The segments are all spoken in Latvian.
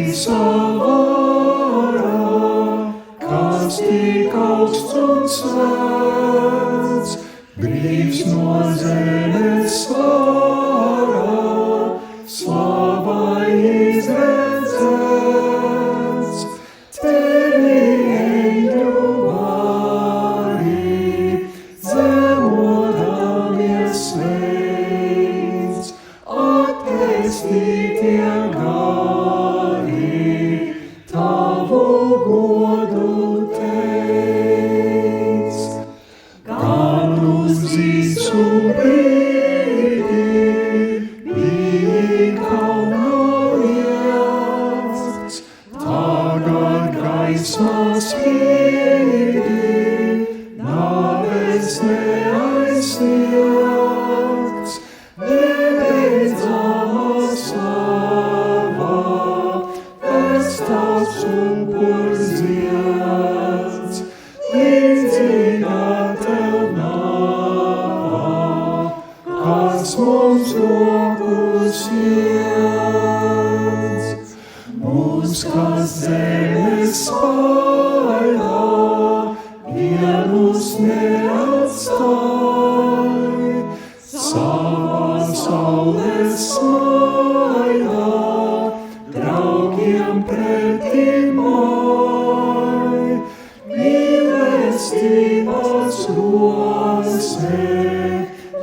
visa vara, kas tik augsts un svēts, brīvs no zemes svara, slavai izredzēts. Tevi eņģu vari, zemodamies sveic, atpestītie gari, tavu godu teic. Gan uz visu brīdi biji kaunā liekts, tagad gaismā spīdi, nāves neaizsniegts, nebeidzama slava, pēc tavs upurs dzieds, līdzīga tev nav, kas mums rokas iedz. Mūs, kas zemes spaidā, vienus neatstāj, savā saules smaidā, draugiem pretim māj, mīlestības rosē,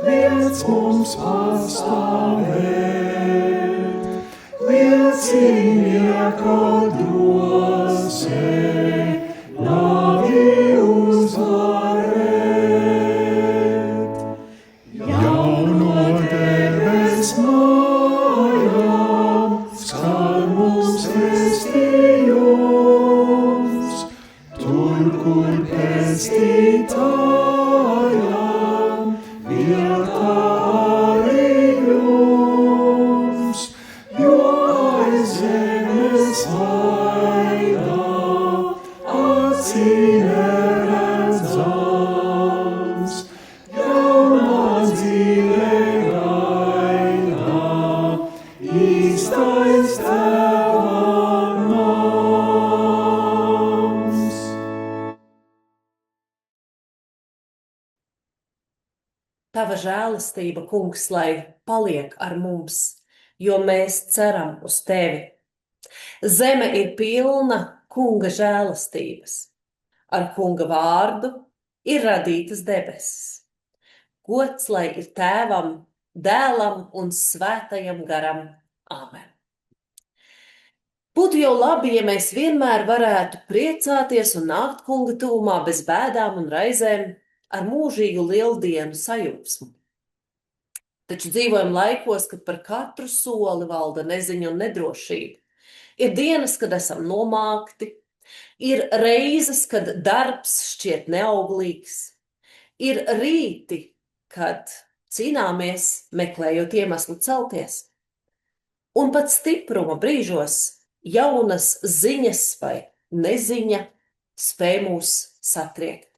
liec mums pastāvēt, liecinieka drosē, nāvi uzvarēt. Jauno debes mājām skan mums vēstījums, tur, kur pestītājām vietā arī jums, jo aiz zemes vaidā acī neredzams, jaunā dzīve gaida, īstais Tava nams. Tava žēlastība, Kungs, lai paliek ar mums, jo mēs ceram uz Tevi. Zeme ir pilna Kunga žēlastības. Ar Kunga vārdu ir radītas debesis. Gods lai ir Tēvam, Dēlam un Svētajam garam. Āmen. Būtu jau labi, ja mēs vienmēr varētu priecāties un nākt Kunga tuvumā bez bēdām un raizēm, ar mūžīgu lieldienu sajūsmu. Taču dzīvojam laikos, kad par katru soli valda neziņa un nedrošība. Ir dienas, kad esam nomākti, ir reizes, kad darbs šķiet neauglīgs, ir rīti, kad cīnāmies, meklējot iemeslu celties. Un pat stipruma brīžos jaunas ziņas vai neziņa spēj mūs satriekt.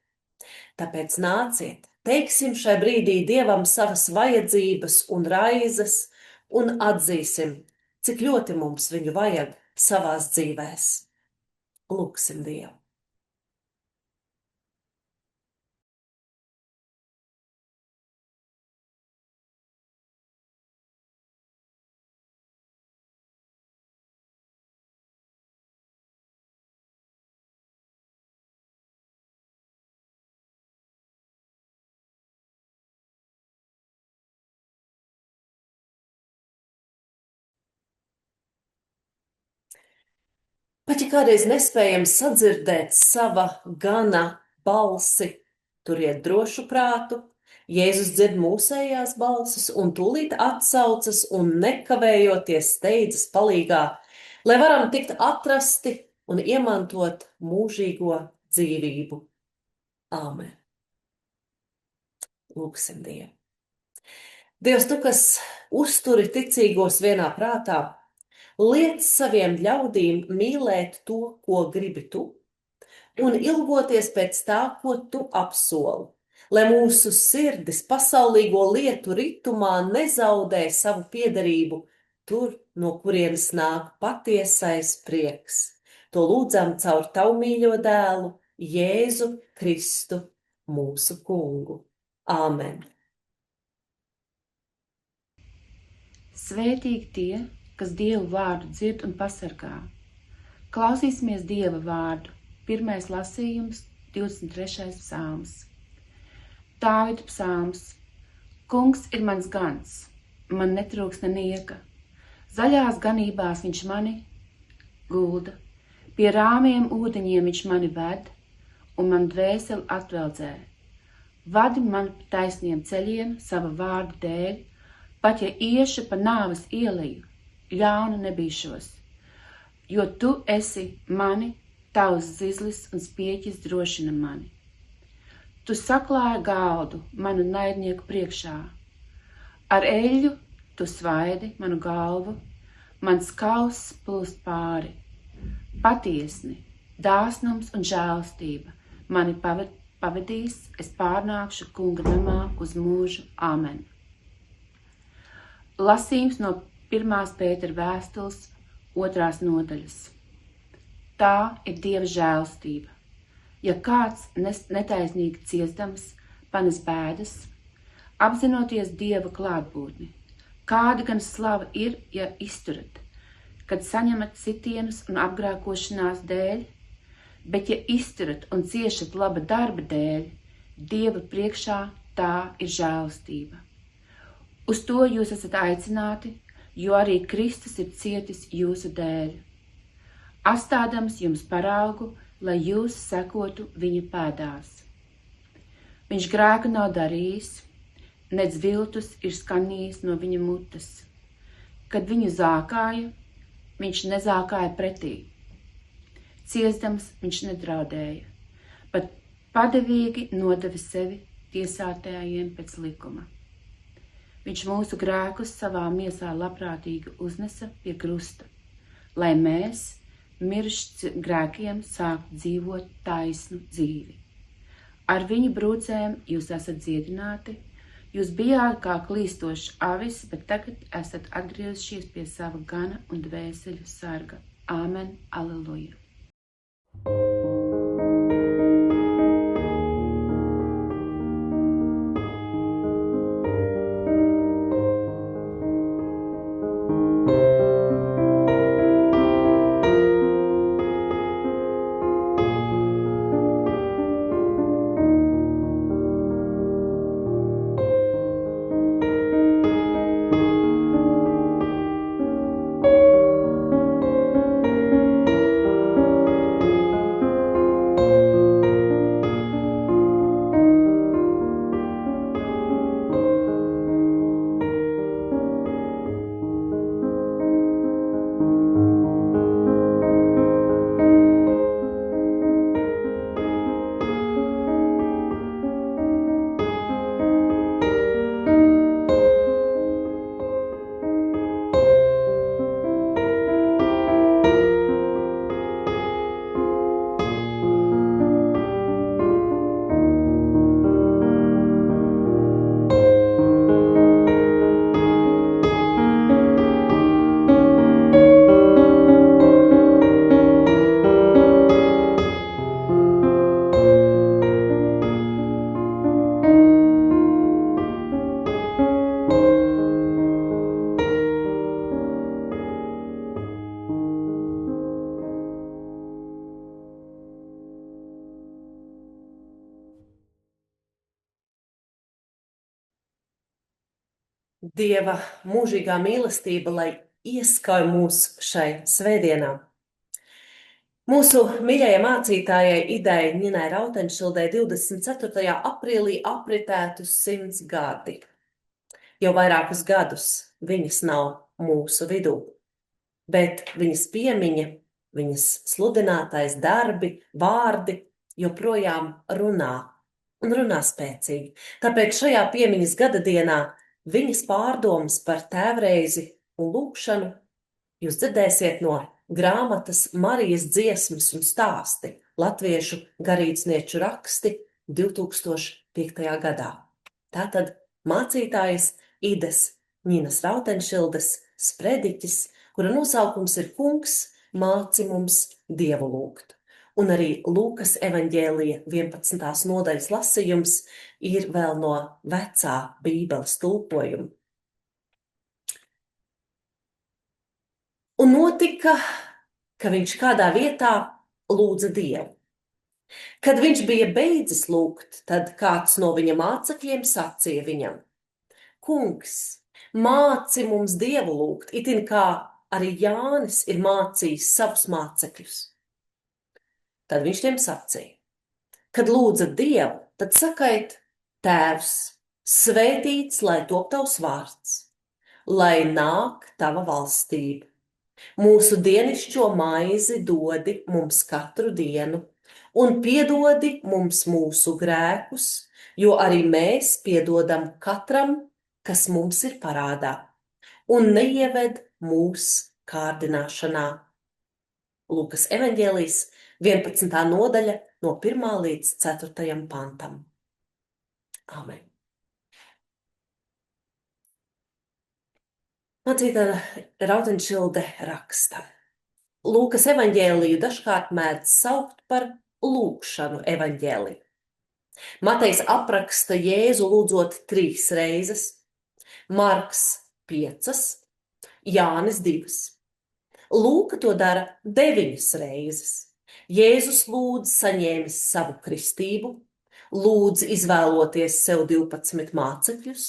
Tāpēc nāciet, teiksim šai brīdī Dievam savas vajadzības un raizes un atzīsim, cik ļoti mums viņu vajag savās dzīvēs. Lūksim Dievu. Pat ja kādreiz nespējam sadzirdēt sava gana balsi, turiet drošu prātu, Jēzus dzird mūsējās balsis un tūlīt atsaucas un nekavējoties steidzas palīgā, lai varam tikt atrasti un iemantot mūžīgo dzīvību. Āmen. Lūksim Dievu. Dievs, Tu, kas uzturi ticīgos vienā prātā, liec saviem ļaudīm mīlēt to, ko gribi Tu, un ilgoties pēc tā, ko Tu apsoli, lai mūsu sirdis pasaulīgo lietu ritumā nezaudē savu piederību tur, no kurienes nāk patiesais prieks. To lūdzam caur tavu mīļo dēlu, Jēzu Kristu, mūsu kungu. Āmen! Svētīgi tie, kas Dievu vārdu dzird un pasargā. Klausīsimies Dieva vārdu. 1. lasījums, 23. psalms. Dāvida psalms. Kungs ir mans gans, man netrūks nenieka. Zaļās ganībās viņš mani gulda, pie rāmiem ūdeņiem viņš mani ved, un man dvēseli atveldzē. Vadi man pa taisniem ceļiem sava vārda dēļ, pat ja iešu pa nāves ieleju, ļaunu nebīšos, jo tu esi mani, tavs zizlis un spieķis drošina mani. Tu saklāji galdu manu naidnieku priekšā, ar eļļu tu svaidi manu galvu, mans kauss plūst pāri. Patiesni, dāsnums un žēlastība mani pavadīs, es pārnākšu kunga namā uz mūžu. Āmen. Lasījums no 1. Pētera vēstules 2. nodaļas. Tā ir Dieva žēlastība. Ja kāds netaisnīgi ciestams panes bēdas, apzinoties Dieva klātbūtni, kāda gan slava ir, ja izturat, kad saņemat sitienus un apgrēkošanās dēļ, bet ja izturat un ciešat laba darba dēļ, Dieva priekšā tā ir žēlastība. Uz to jūs esat aicināti, jo arī Kristus ir cietis jūsu dēļ, atstādams jums paraugu, lai jūs sekotu viņa pēdās. Viņš grēku nav darījis, nec viltus ir skanījis no viņa mutes. Kad viņu zākāja, viņš nezākāja pretī. Ciestams viņš nedraudēja, bet padevīgi nodeva sevi tiesātājiem pēc likuma. Viņš mūsu grēkus savā miesā labprātīgi uznesa pie krusta, lai mēs, miruši grēkiem, sāktu dzīvot taisnu dzīvi. Ar viņa brūcēm jūs esat dziedināti, jūs bijāt kā klīstoši avis, bet tagad esat atgriezušies pie sava gana un dvēseļu sarga. Āmen, aleluja! Dieva mūžīgā mīlestība, lai ieskauj mūs šai svētdienā. Mūsu mīļajai mācītājai Idai Ņinai Rautenšildei 24. aprīlī apritētu 100 gadi. Jau vairākus gadus viņas nav mūsu vidū, bet viņas piemiņa, viņas sludinātais darbi, vārdi joprojām runā un runā spēcīgi. Tāpēc šajā piemiņas gadadienā viņas pārdomas par tēvreizi un lūgšanu jūs dzirdēsiet no grāmatas Marijas dziesmas un stāsti, latviešu garīdznieču raksti 2005. gadā. Tātad mācītājas Idas Ņinas Rautenšildes sprediķis, kura nosaukums ir Kungs, māci mums Dievu lūgt. Un arī Lūkas evaņģēlija 11. nodaļas lasījums ir vēl no vecā Bībeles tulkojuma. Un notika, ka viņš kādā vietā lūdza Dievu. Kad viņš bija beidzis lūgt, tad kāds no viņa mācekļiem sacīja viņam: Kungs, māci mums Dievu lūgt, itin kā arī Jānis ir mācījis savus mācekļus. Tad viņš tiem sacīja: Kad lūdzat Dievu, tad sakiet: Tēvs, svētīts lai top tavs vārds, lai nāk tava valstība. Mūsu dienišķo maizi dodi mums katru dienu, un piedodi mums mūsu grēkus, jo arī mēs piedodam katram, kas mums ir parādā, un neieved mūs kārdināšanā. Lūkas evaņģēlijs 11. nodaļa no 1. līdz 4. pantam. Āmen. Mācītāja Rautenšilde raksta: Lūkas evaņģēliju dažkārt mēdz saukt par lūgšanu evaņģēliju. Matejs apraksta Jēzu lūdzot 3 reizes, Marks 5, Jānis 2. Lūka to dara 9 reizes. Jēzus lūdz saņēmis savu kristību, lūdz izvēloties sev 12 mācekļus,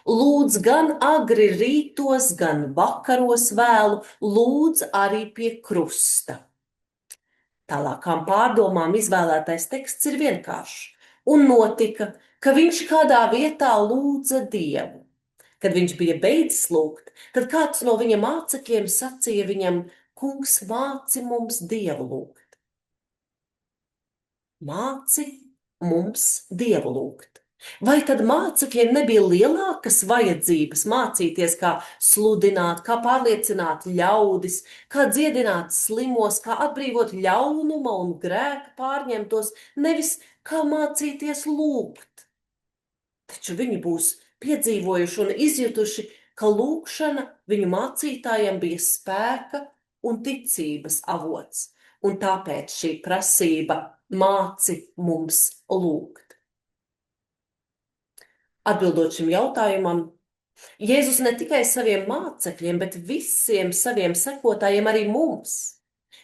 lūdz gan agri rītos, gan vakaros vēlu, lūdz arī pie krusta. Tālākām pārdomām izvēlētais teksts ir vienkāršs. Un notika, ka viņš kādā vietā lūdza Dievu. Kad viņš bija beidzis lūgt, tad kāds no viņa mācekļiem sacīja viņam: Kungs, māci mums Dievu lūgt. Māci mums Dievu lūgt. Vai tad mācekļiem nebija lielākas vajadzības mācīties, kā sludināt, kā pārliecināt ļaudis, kā dziedināt slimos, kā atbrīvot ļaunuma un grēka pārņemtos, nevis kā mācīties lūgt? Taču viņi būs piedzīvojuši un izjutuši, ka lūgšana viņu mācītājiem bija spēka un ticības avots, un tāpēc šī prasība māci mums lūgt. Atbildot šim jautājumam, Jēzus ne tikai saviem mācekļiem, bet visiem saviem sekotājiem, arī mums,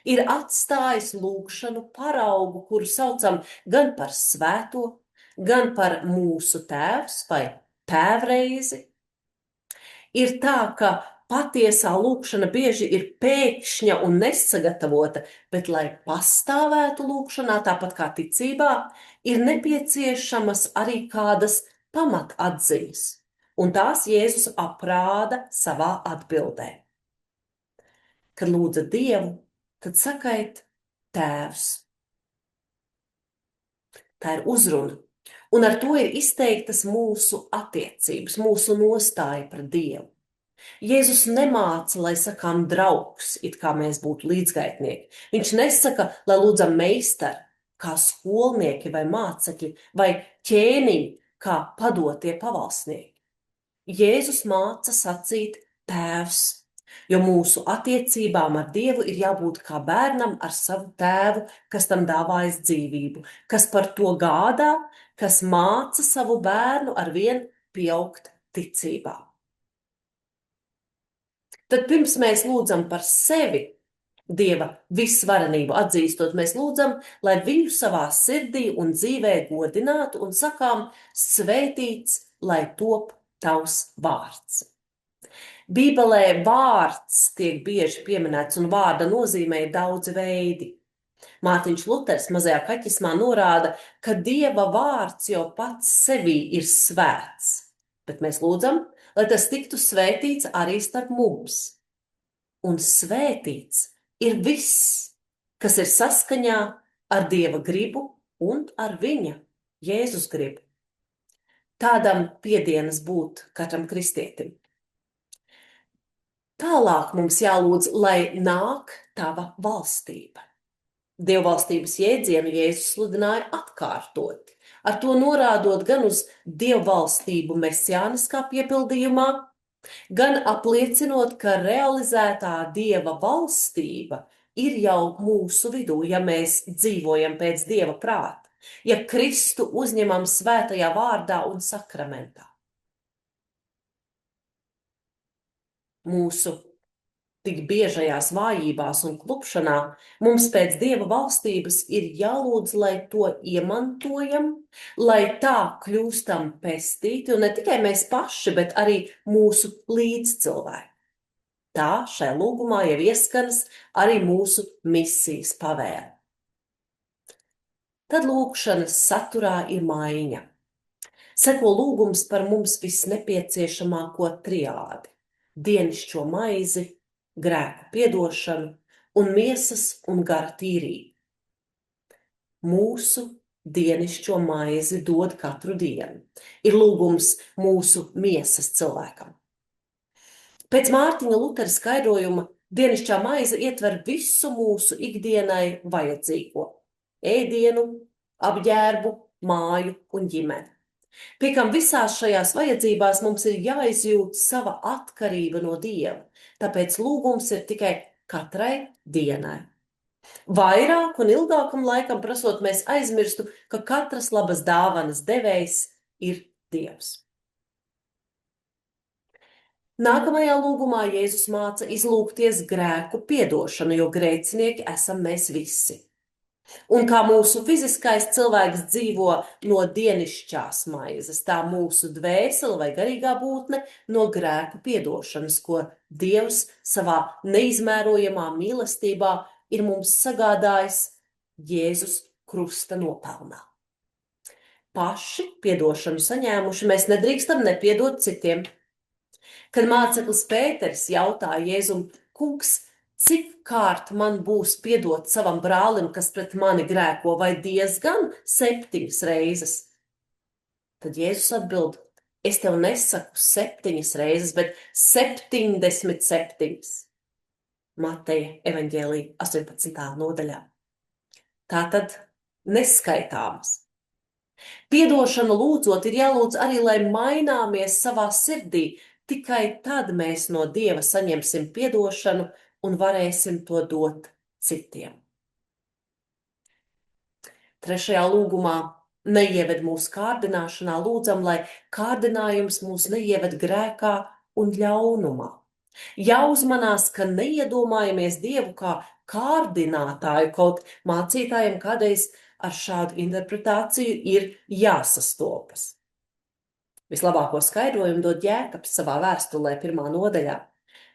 ir atstājis lūgšanu paraugu, kuru saucam gan par svēto, gan par mūsu tēvs vai tēvreizi. Ir tā, ka patiesā lūgšana bieži ir pēkšņa un nesagatavota, bet, lai pastāvētu lūgšanā, tāpat kā ticībā, ir nepieciešamas arī kādas pamatatziņas, un tās Jēzus aprāda savā atbildē. Kad lūdzat Dievu, tad sakiet: Tēvs. Tā ir uzruna, un ar to ir izteiktas mūsu attiecības, mūsu nostāja pret Dievu. Jēzus nemāca, lai sakām draugs, it kā mēs būtu līdzgaitnieki. Viņš nesaka, lai lūdzam meistaru, kā skolnieki vai mācekļi, vai ķēniņi, kā padotie pavalsnieki. Jēzus māca sacīt Tēvs, jo mūsu attiecībām ar Dievu ir jābūt kā bērnam ar savu tēvu, kas tam dāvājis dzīvību, kas par to gādā, kas māca savu bērnu arvien pieaugt ticībā. Tad pirms mēs lūdzam par sevi, Dieva visvarenību atzīstot, mēs lūdzam, lai viņu savā sirdī un dzīvē godinātu un sakām: Svētīts, lai top tavs vārds. Bībelē vārds tiek bieži pieminēts, un vārda nozīmē ir daudzi veidi. Mārtiņš Luters mazajā kaķismā norāda, ka Dieva vārds jau pats sevī ir svēts, bet mēs lūdzam, lai tas tiktu svētīts arī starp mums. Un svētīts ir viss, kas ir saskaņā ar Dieva gribu un ar viņa, Jēzus gribu. Tādam piedienas būt katram kristietim. Tālāk mums jālūdz, lai nāk tava valstība. Dievvalstības jēdzienu Jēzus sludināja atkārtoti, ar to norādot gan uz dievvalstību mesiāniskā piepildījumā, gan apliecinot, ka realizētā Dieva valstība ir jau mūsu vidū, ja mēs dzīvojam pēc Dieva prāta, ja Kristu uzņemam svētajā vārdā un sakramentā. Mūsu tik biežajās vājībās un klupšanā mums pēc Dieva valstības ir jālūdz, lai to iemantojam, lai tā kļūstam pestīti, un ne tikai mēs paši, bet arī mūsu līdzcilvēki. Tā šai lūgumā jau ieskanas arī mūsu misijas pavēle. Tad lūgšanas saturā ir maiņa. Seko lūgums par mums visnepieciešamāko triādi – dienišķo maizi, grēku piedošanu un miesas un gara tīrību. Mūsu dienišķo maizi dod katru dienu. Ir lūgums mūsu miesas cilvēkam. Pēc Mārtiņa Lutera skaidrojuma dienišķā maize ietver visu mūsu ikdienai vajadzīgo – ēdienu, apģērbu, māju un ģimeni. Pie kam visās šajās vajadzībās mums ir jāizjūt sava atkarība no Dieva, tāpēc lūgums ir tikai katrai dienai. Vairāk un ilgākam laikam prasot, mēs aizmirstu, ka katras labas dāvanas devējs ir Dievs. Nākamajā lūgumā Jēzus māca izlūgties grēku piedošanu, jo grēcinieki esam mēs visi. Un kā mūsu fiziskais cilvēks dzīvo no dienišķās maizes, tā mūsu dvēsele vai garīgā būtne no grēku piedošanas, ko Dievs savā neizmērojamā mīlestībā ir mums sagādājis Jēzus krusta nopelnā. Paši piedošanu saņēmuši mēs nedrīkstam nepiedot citiem. Kad māceklis Pēters jautāja Jēzum: Kungs, cik kārt man būs piedot savam brālim, kas pret mani grēko, vai diezgan 7 reizes? Tad Jēzus atbild: es tev nesaku 7 reizes, bet 77. Mateja evaņģēlija 18. nodaļā. Tātad neskaitāmas. Piedošanu lūdzot ir jālūdz arī, lai maināmies savā sirdī. Tikai tad mēs no Dieva saņemsim piedošanu un varēsim to dot citiem. Trešajā lūgumā neieved mūsu kārdināšanā, lūdzam, lai kārdinājums mūs neieved grēkā un ļaunumā. Jāuzmanās, ka neiedomājamies Dievu kā kārdinātāju, kaut mācītājiem kādreiz ar šādu interpretāciju ir jāsastopas. Vislabāko skaidrojumu dod Jēkabs savā vēstulē 1. nodaļā.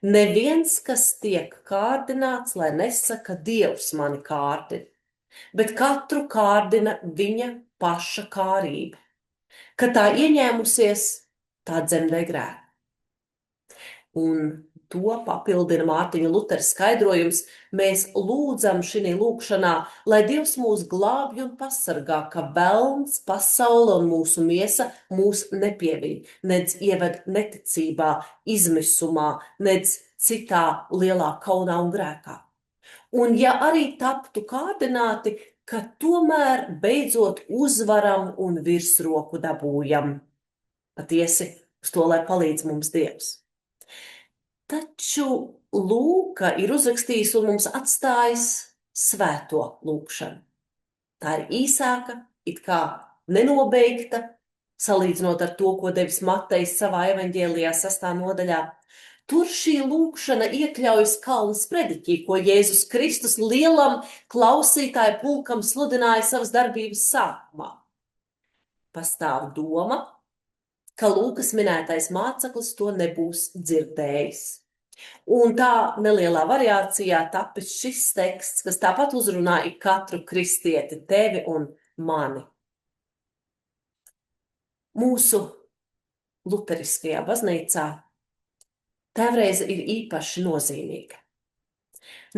Neviens, kas tiek kārdināts, lai nesaka, Dievs mani kārdina, bet katru kārdina viņa paša kārība. Kad tā ieņēmusies, tā dzemdē grēku. Un to papildina Mārtiņa Lutera skaidrojums. Mēs lūdzam šī lūgšanā, lai Dievs mūs glābj un pasargā, ka velns, pasaule un mūsu miesa mūs nepievīd, nedz ieved neticībā, izmisumā, nedz citā lielā kaunā un grēkā. Un ja arī taptu kārdināti, ka tomēr beidzot uzvaram un virsroku dabūjam. Patiesi uz to, lai palīdz mums Dievs. Taču Lūka ir uzrakstījis un mums atstājis svēto lūgšanu. Tā ir īsāka, it kā nenobeigta, salīdzinot ar to, ko devis Matejs savā evaņģēlijā 6. nodaļā. Tur šī lūgšana iekļaujas kalnas prediķī, ko Jēzus Kristus lielam klausītāju pulkam sludināja savas darbības sākumā. Pastāv doma, ka Lūkas minētais māceklis to nebūs dzirdējis. Un tā nelielā variācijā tapis šis teksts, kas tāpat uzrunā katru kristieti, tevi un mani. Mūsu luteriskajā baznīcā tēvreize ir īpaši nozīmīga.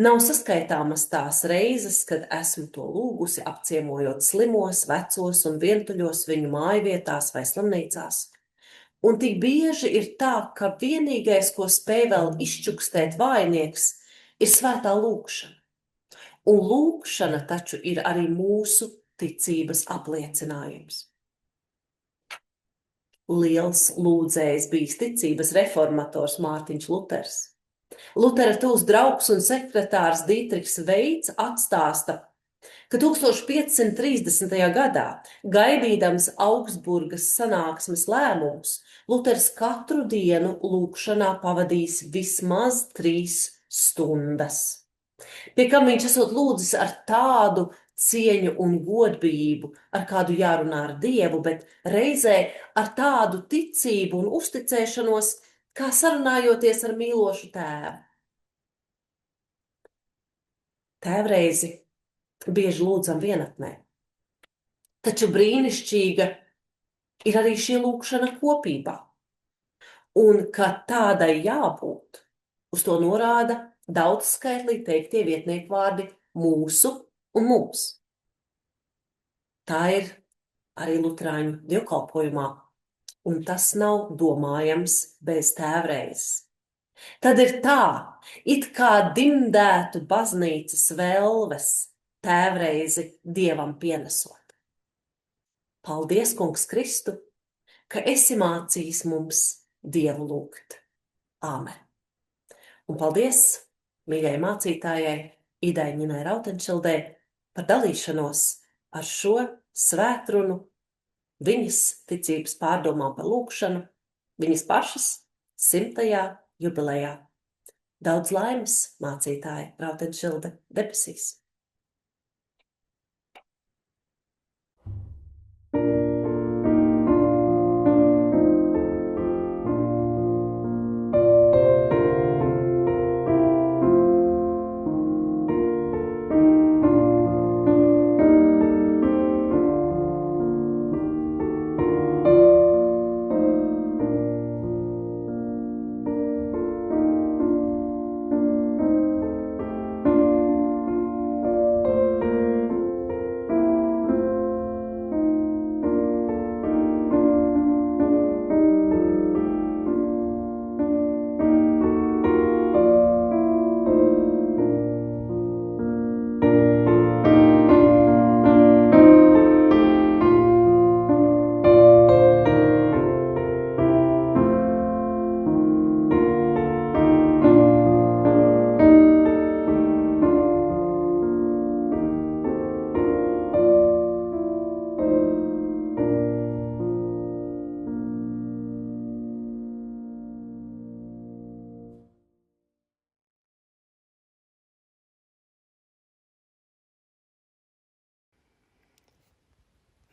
Nav saskaitāmas tās reizes, kad esmu to lūgusi, apciemojot slimos, vecos un vientuļos viņu mājvietās vai slimnīcās. Un tik bieži ir tā, ka vienīgais, ko spēj vēl izčukstēt vainieks, ir svētā lūgšana. Un lūgšana taču ir arī mūsu ticības apliecinājums. liels lūdzējs bijis ticības reformators Mārtiņš Luters. Lutera tuvs draugs un sekretārs Dītriks Veits atstāsta, ka 1530. gadā, gaidīdams Augsburgas sanāksmes lēmumus, Luters katru dienu lūgšanā pavadījis vismaz 3 stundas. Pie kam viņš esot lūdzis ar tādu cieņu un godbijību, ar kādu jārunā ar Dievu, bet reizē ar tādu ticību un uzticēšanos, kā sarunājoties ar mīlošu tēvu. Tēvreizi bieži lūdzam vienatnē, taču brīnišķīga ir arī šī lūgšana kopībā. Un, ka tādai jābūt, uz to norāda daudzskaitlī teiktie vietnieku vārdi mūsu un mums. Tā ir arī luterāņu dievkalpojumā, un tas nav domājams bez tēvreizes. Tad ir tā, it kā dimdētu baznīcas velves tēvreizi Dievam pienesot. Paldies, Kungs Kristu, ka esi mācījis mums Dievu lūgt. Āmen. Un paldies mīļai mācītājai Idai Ņinai Rautenšildei par dalīšanos ar šo svētrunu, viņas ticības pārdomām par lūgšanu, viņas pašas 100. jubilejā. Daudz laimes, mācītāja Rautenšilde debesīs.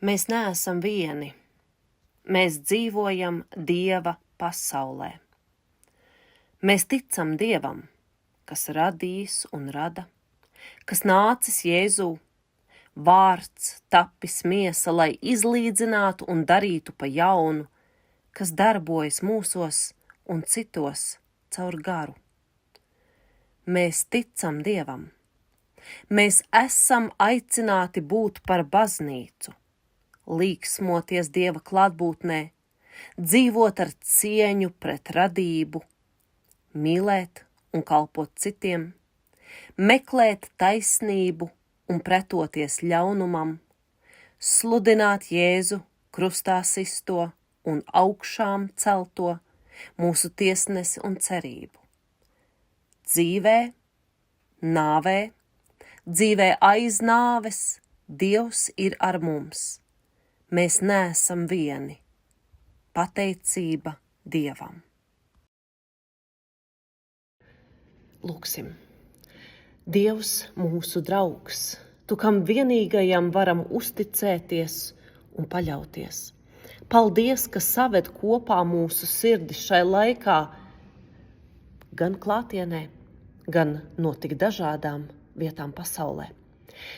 Mēs neesam vieni. Mēs dzīvojam Dieva pasaulē. Mēs ticam Dievam, kas radījis un rada, kas nācis Jēzū, vārds tapis miesa, lai izlīdzinātu un darītu pa jaunu, kas darbojas mūsos un citos caur garu. Mēs ticam Dievam. Mēs esam aicināti būt par baznīcu, līksmoties Dieva klātbūtnē, dzīvot ar cieņu pret radību, mīlēt un kalpot citiem, meklēt taisnību un pretoties ļaunumam, sludināt Jēzu krustā sisto un augšām celto, mūsu tiesnesi un cerību. Dzīvē, nāvē, dzīvē aiz nāves, Dievs ir ar mums. Mēs neesam vieni. Pateicība Dievam. Lūksim. Dievs mūsu draugs, Tu, kam vienīgajam varam uzticēties un paļauties. Paldies, ka saved kopā mūsu sirdis šai laikā, gan klātienē, gan no tik dažādām vietām pasaulē.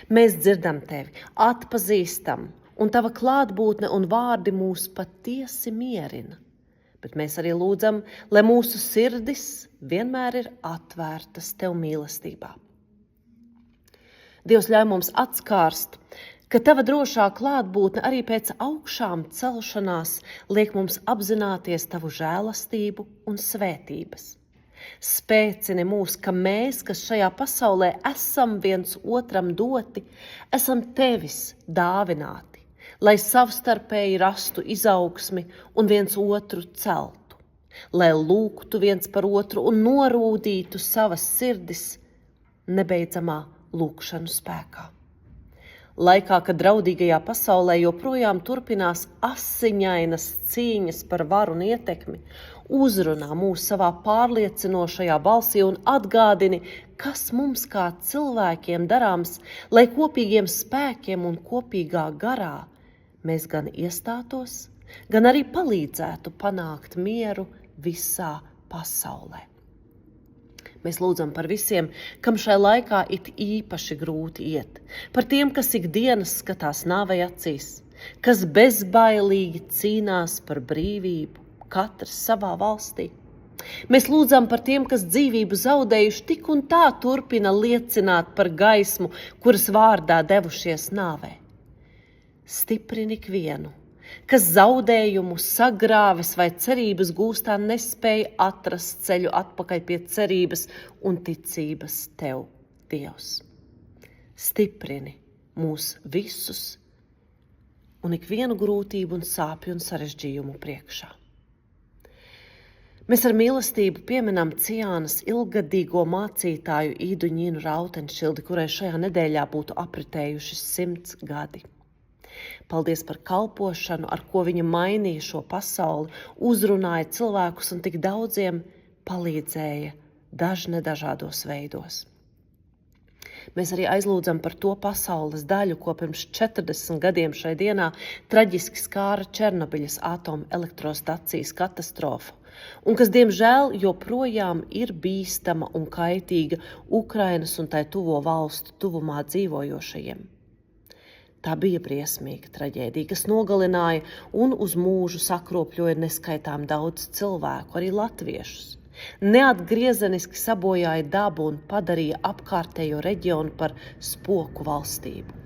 Mēs dzirdam Tevi, atpazīstam, un Tava klātbūtne un vārdi mūs patiesi mierina. Bet mēs arī lūdzam, lai mūsu sirdis vienmēr ir atvērtas Tev mīlestībā. Dievs ļauj mums atskārst, ka Tava drošā klātbūtne arī pēc augšām celšanās liek mums apzināties Tavu žēlastību un svētības. Spēcini mūs, ka mēs, kas šajā pasaulē esam viens otram doti, esam Tevis dāvināti, lai savstarpēji rastu izaugsmi un viens otru celtu, lai lūgtu viens par otru un norūdītu savas sirdis nebeidzamā lūgšanu spēkā. Laikā, kad draudīgajā pasaulē joprojām turpinās asiņainas cīņas par varu un ietekmi, uzrunā mūs savā pārliecinošajā balsī un atgādini, kas mums kā cilvēkiem darāms, lai kopīgiem spēkiem un kopīgā garā mēs gan iestātos, gan arī palīdzētu panākt mieru visā pasaulē. Mēs lūdzam par visiem, kam šai laikā it īpaši grūti iet, par tiem, kas ikdienas skatās nāvei acīs, kas bezbailīgi cīnās par brīvību, katrs savā valstī. Mēs lūdzam par tiem, kas dzīvību zaudējuši tik un tā turpina liecināt par gaismu, kuras vārdā devušies nāvē. Stiprini ikvienu, kas zaudējumu sagrāvis vai cerības gūstā nespēja atrast ceļu atpakaļ pie cerības un ticības tev, Dievs. Stiprini mūs visus un ikvienu grūtību un sāpju un sarežģījumu priekšā. Mēs ar mīlestību pieminam Ciānas ilggadīgo mācītāju Īdu Ņinu Rautenšildi, kurai šajā nedēļā būtu apritējuši 100 gadi. Paldies par kalpošanu, ar ko viņa mainīja šo pasauli, uzrunāja cilvēkus un tik daudziem palīdzēja dažādos veidos. Mēs arī aizlūdzam par to pasaules daļu, ko pirms 40 gadiem šai dienā traģiski skāra Černobiļas atomelektrostacijas katastrofa, un kas, diemžēl, joprojām ir bīstama un kaitīga Ukrainas un tai tuvo valstu tuvumā dzīvojošajiem. Tā bija briesmīga traģēdija, kas nogalināja un uz mūžu sakropļoja neskaitām daudz cilvēku, arī latviešus. Neatgriezeniski sabojāja dabu un padarīja apkārtējo reģionu par spoku valstību.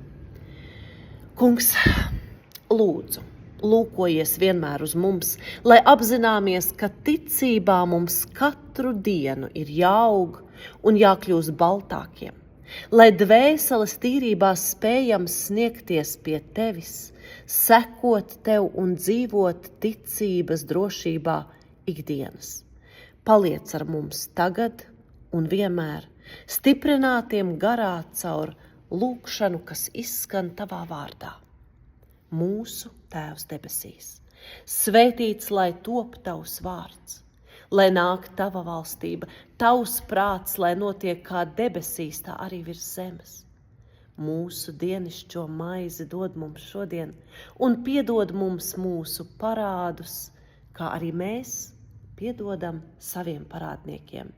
Kungs, lūdzu, lūkojies vienmēr uz mums, lai apzināmies, ka ticībā mums katru dienu ir jāaug un jākļūst baltākiem. Lai dvēseles tīrībā spējam sniegties pie tevis, sekot tev un dzīvot ticības drošībā ikdienas. Paliec ar mums tagad un vienmēr, stiprinātiem garā caur lūgšanu, kas izskan tavā vārdā. Mūsu Tēvs debesīs, svētīts lai top tavs vārds. Lai nāk tava valstība, tavs prāts, lai notiek kā debesīs, tā arī virs zemes. Mūsu dienišķo maizi dod mums šodien, un piedod mums mūsu parādus, kā arī mēs piedodam saviem parādniekiem.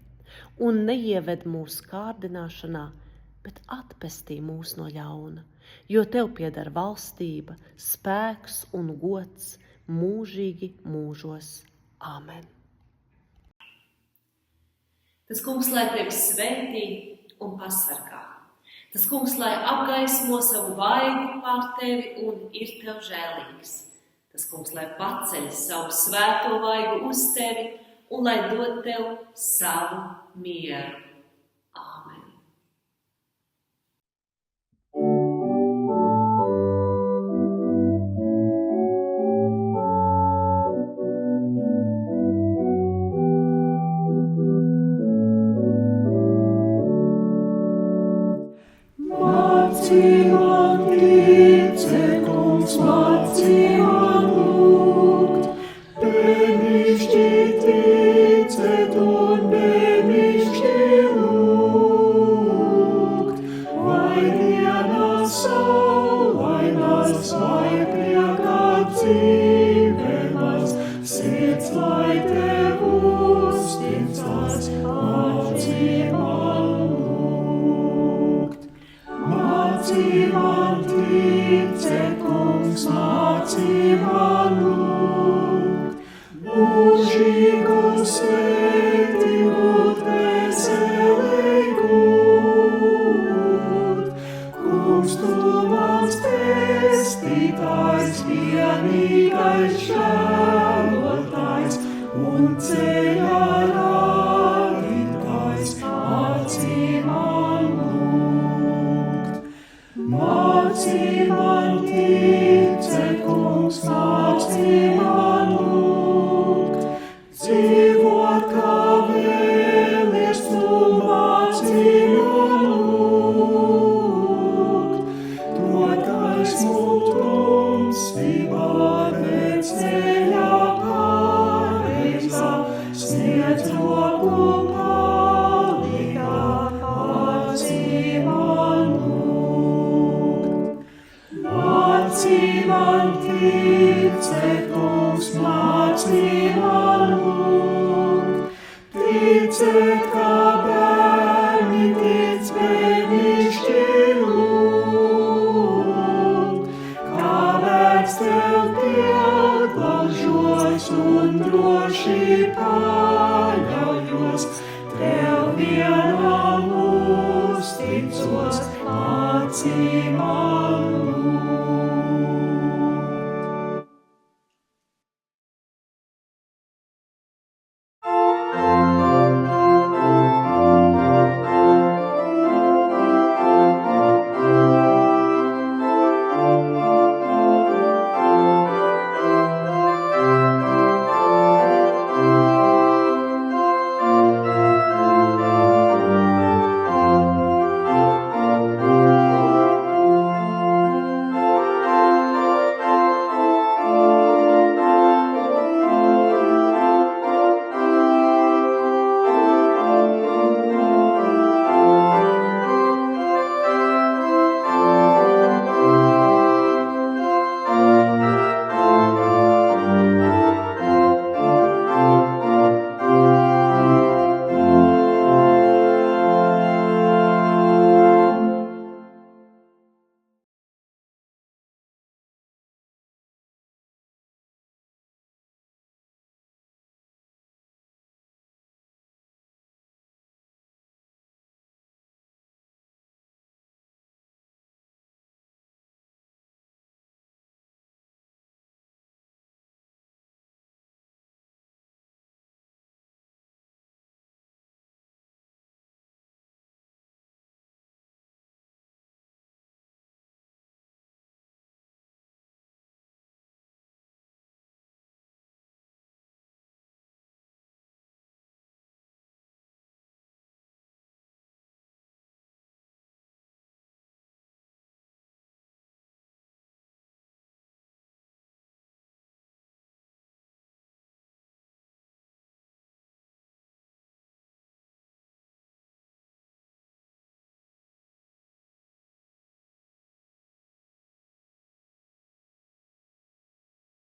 Un neieved mūsu kārdināšanā, bet atpestī mūs no ļauna, jo tev pieder valstība, spēks un gods mūžīgi mūžos. Āmen. Tas kungs, lai tevi svētī un pasargā. Tas kungs, lai apgaismo savu vaigu pār tevi un ir tev žēlīgs. Tas kungs, lai paceļ savu svēto vaigu uz tevi un lai dod tev savu mieru. Āmen. Mācī man ticēt, kungs, mācī man lūgt, benišķi ticēt un benišķi lūgt. Vai dienas saulainas, vai priekā dzīvēmas, sirds lai tev uzticas, mācī man lūgt. Mācī man kā bērni tic bērnišķi lūgt, kā bērns tev pieglaužos un droši paļaujos, tev vienam uzticos, mācī man lūgt.